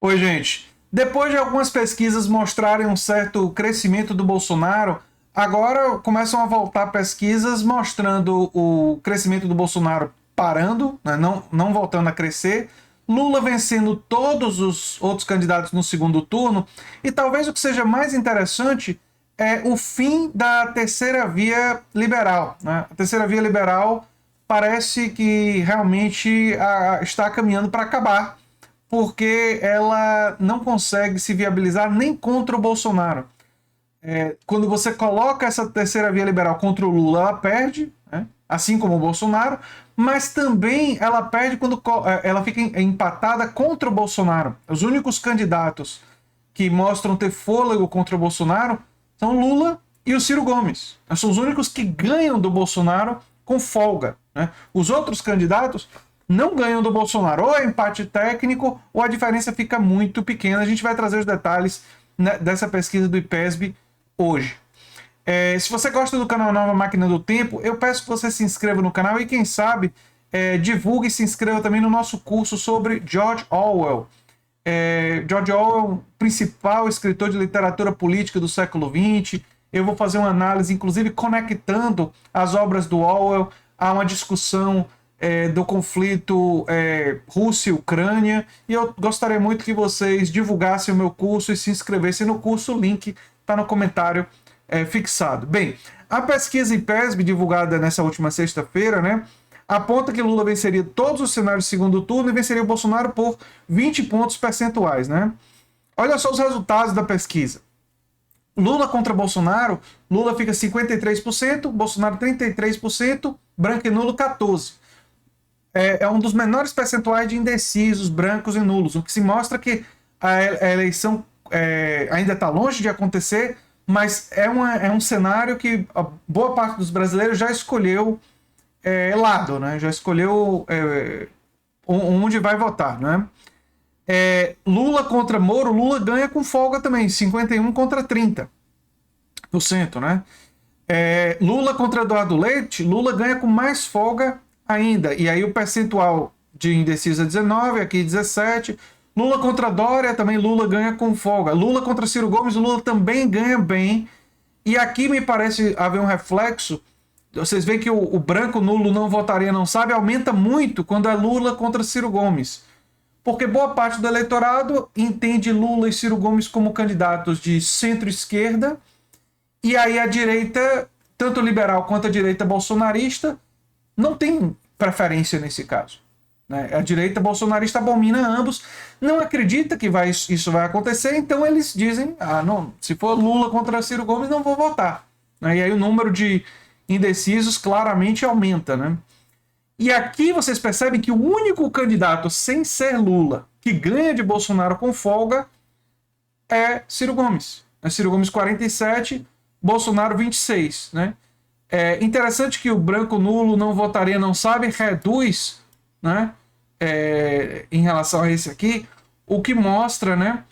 Oi, gente. Depois de algumas pesquisas mostrarem um certo crescimento do Bolsonaro, agora começam a voltar pesquisas mostrando o crescimento do Bolsonaro parando, né, não voltando a crescer, Lula vencendo todos os outros candidatos no segundo turno, e talvez o que seja mais interessante é o fim da terceira via liberal, né? A terceira via liberal parece que realmente está caminhando para acabar, porque ela não consegue se viabilizar nem contra o Bolsonaro. Quando você coloca essa terceira via liberal contra o Lula, ela perde, né? Assim como o Bolsonaro, mas também ela perde quando ela fica empatada contra o Bolsonaro. Os únicos candidatos que mostram ter fôlego contra o Bolsonaro são Lula e o Ciro Gomes. São os únicos que ganham do Bolsonaro com folga, né? Os outros candidatos não ganham do Bolsonaro. Ou é empate técnico, ou a diferença fica muito pequena. A gente vai trazer os detalhes, né, dessa pesquisa do IPESB hoje. Se você gosta do canal Nova Máquina do Tempo, eu peço que você se inscreva no canal e, quem sabe, divulgue e se inscreva também no nosso curso sobre George Orwell. George Orwell, principal escritor de literatura política do século XX. Eu vou fazer uma análise, inclusive conectando as obras do Orwell a uma discussão do conflito Rússia e Ucrânia, e eu gostaria muito que vocês divulgassem o meu curso e se inscrevessem no curso. O link está no comentário fixado. Bem, a pesquisa IPESB divulgada nessa última sexta-feira, né, aponta que Lula venceria todos os cenários do segundo turno e venceria o Bolsonaro por 20 pontos percentuais, né? Olha só os resultados da pesquisa. Lula contra Bolsonaro, Lula fica 53%, Bolsonaro 33%, branco e nulo 14%. É um dos menores percentuais de indecisos, brancos e nulos, o que se mostra que a eleição ainda está longe de acontecer, mas é um cenário que a boa parte dos brasileiros já escolheu lado, né? Já escolheu onde vai votar, né? Lula contra Moro, Lula ganha com folga também, 51 contra 30%, né? Lula contra Eduardo Leite, Lula ganha com mais folga ainda, e aí o percentual de indeciso é 19, aqui 17. Lula contra Dória, também Lula ganha com folga. Lula contra Ciro Gomes, Lula também ganha bem, e aqui me parece haver um reflexo. Vocês veem que o branco nulo não votaria, não sabe, aumenta muito quando é Lula contra Ciro Gomes, porque boa parte do eleitorado entende Lula e Ciro Gomes como candidatos de centro-esquerda, e aí a direita, tanto liberal quanto a direita bolsonarista, não tem preferência nesse caso, né? A direita bolsonarista abomina ambos, não acredita que isso vai acontecer, então eles dizem, não, se for Lula contra Ciro Gomes, não vou votar, né? E aí o número de indecisos claramente aumenta, né? E aqui vocês percebem que o único candidato sem ser Lula que ganha de Bolsonaro com folga é Ciro Gomes. Ciro Gomes 47, Bolsonaro 26, né? É interessante que o branco nulo não votaria, não sabe, reduz, né? Em relação a esse aqui, o que mostra, né,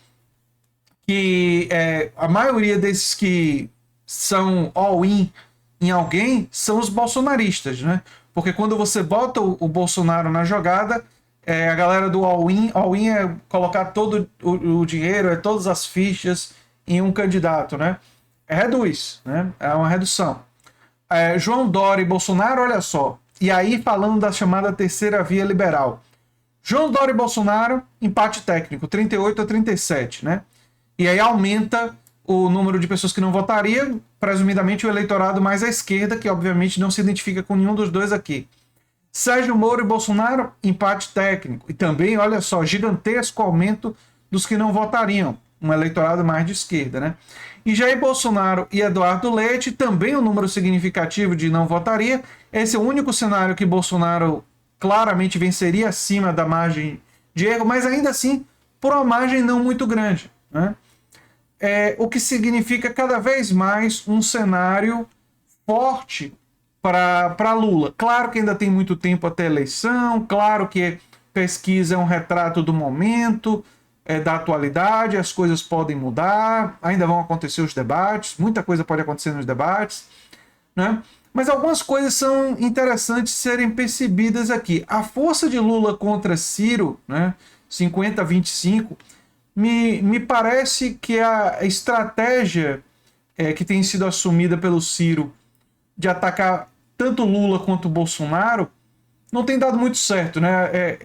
que a maioria desses que são all-in em alguém são os bolsonaristas, né? Porque quando você bota o Bolsonaro na jogada, a galera do all-in é colocar todo o dinheiro, todas as fichas em um candidato, né? Reduz, né? É uma redução. João Dória e Bolsonaro, olha só. E aí falando da chamada terceira via liberal. João Dória e Bolsonaro, empate técnico, 38-37, né? E aí aumenta o número de pessoas que não votariam, presumidamente o eleitorado mais à esquerda, que obviamente não se identifica com nenhum dos dois aqui. Sérgio Moro e Bolsonaro, empate técnico. E também, olha só, gigantesco aumento dos que não votariam, um eleitorado mais de esquerda, né? E Jair Bolsonaro e Eduardo Leite, também um número significativo de não votaria. Esse é o único cenário que Bolsonaro claramente venceria acima da margem de erro, mas ainda assim por uma margem não muito grande, né? O que significa cada vez mais um cenário forte para Lula. Claro que ainda tem muito tempo até a eleição, claro que pesquisa é um retrato do momento, da atualidade, as coisas podem mudar, ainda vão acontecer os debates, muita coisa pode acontecer nos debates, né? Mas algumas coisas são interessantes serem percebidas aqui. A força de Lula contra Ciro, né, 50-25, Me parece que a estratégia que tem sido assumida pelo Ciro de atacar tanto Lula quanto Bolsonaro não tem dado muito certo, né?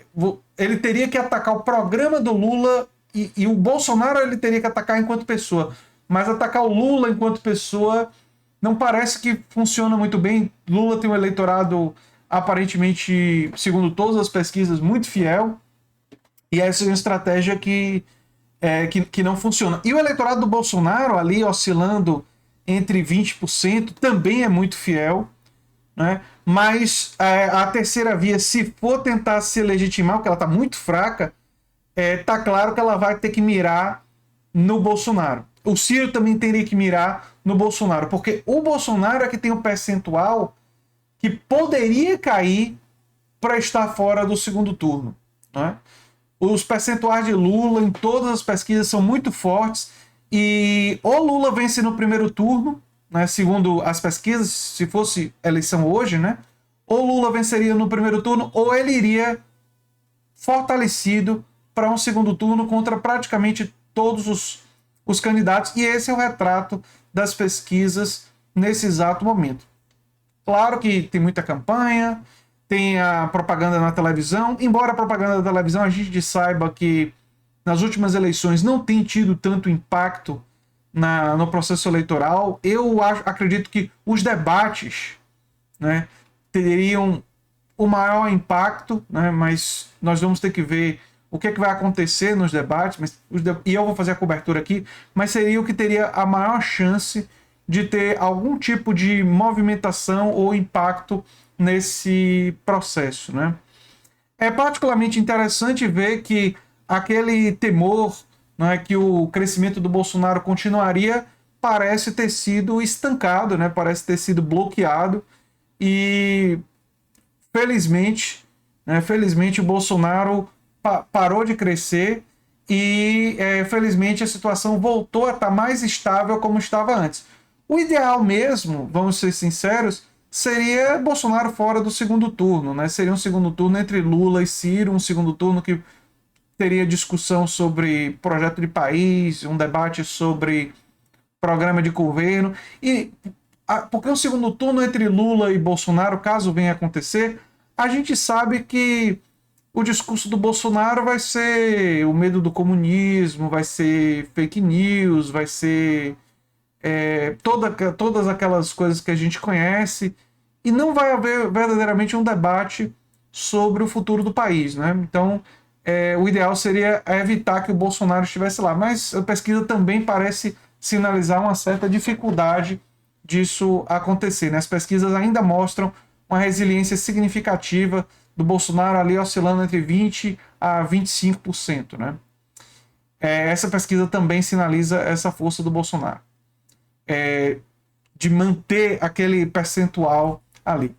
Ele teria que atacar o programa do Lula e o Bolsonaro ele teria que atacar enquanto pessoa. Mas atacar o Lula enquanto pessoa não parece que funciona muito bem. Lula tem um eleitorado aparentemente, segundo todas as pesquisas, muito fiel. E essa é uma estratégia que não funciona. E o eleitorado do Bolsonaro, ali oscilando entre 20%, também é muito fiel. Né? Mas a terceira via, se for tentar se legitimar, porque ela está muito fraca, tá claro que ela vai ter que mirar no Bolsonaro. O Ciro também teria que mirar no Bolsonaro, porque o Bolsonaro é que tem um percentual que poderia cair para estar fora do segundo turno. Né? Os percentuais de Lula em todas as pesquisas são muito fortes e ou Lula vence no primeiro turno, né, segundo as pesquisas, se fosse eleição hoje, né, ou Lula venceria no primeiro turno ou ele iria fortalecido para um segundo turno contra praticamente todos os candidatos, e esse é o retrato das pesquisas nesse exato momento. Claro que tem muita campanha, tem a propaganda na televisão, embora a propaganda da televisão a gente saiba que nas últimas eleições não tem tido tanto impacto no processo eleitoral. Eu acredito que os debates, né, teriam o maior impacto, né, mas nós vamos ter que ver o que vai acontecer nos debates, e eu vou fazer a cobertura aqui, mas seria o que teria a maior chance de ter algum tipo de movimentação ou impacto nesse processo. Né? É particularmente interessante ver que aquele temor, né, que o crescimento do Bolsonaro continuaria parece ter sido estancado, né, parece ter sido bloqueado e felizmente o Bolsonaro parou de crescer e felizmente a situação voltou a estar mais estável como estava antes. O ideal mesmo, vamos ser sinceros, seria Bolsonaro fora do segundo turno, né? Seria um segundo turno entre Lula e Ciro, um segundo turno que teria discussão sobre projeto de país, um debate sobre programa de governo. Porque um segundo turno entre Lula e Bolsonaro, caso venha acontecer, a gente sabe que o discurso do Bolsonaro vai ser o medo do comunismo, vai ser fake news, vai ser todas aquelas coisas que a gente conhece, e não vai haver verdadeiramente um debate sobre o futuro do país. Né? Então, o ideal seria evitar que o Bolsonaro estivesse lá. Mas a pesquisa também parece sinalizar uma certa dificuldade disso acontecer. Né? As pesquisas ainda mostram uma resiliência significativa do Bolsonaro ali oscilando entre 20% a 25%. Né? Essa pesquisa também sinaliza essa força do Bolsonaro. De manter aquele percentual ali.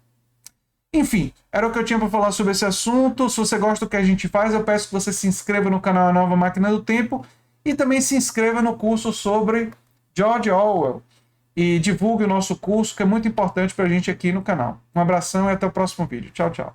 Enfim, era o que eu tinha para falar sobre esse assunto. Se você gosta do que a gente faz, eu peço que você se inscreva no canal A Nova Máquina do Tempo e também se inscreva no curso sobre George Orwell e divulgue o nosso curso, que é muito importante para a gente aqui no canal. Um abração e até o próximo vídeo. Tchau, tchau.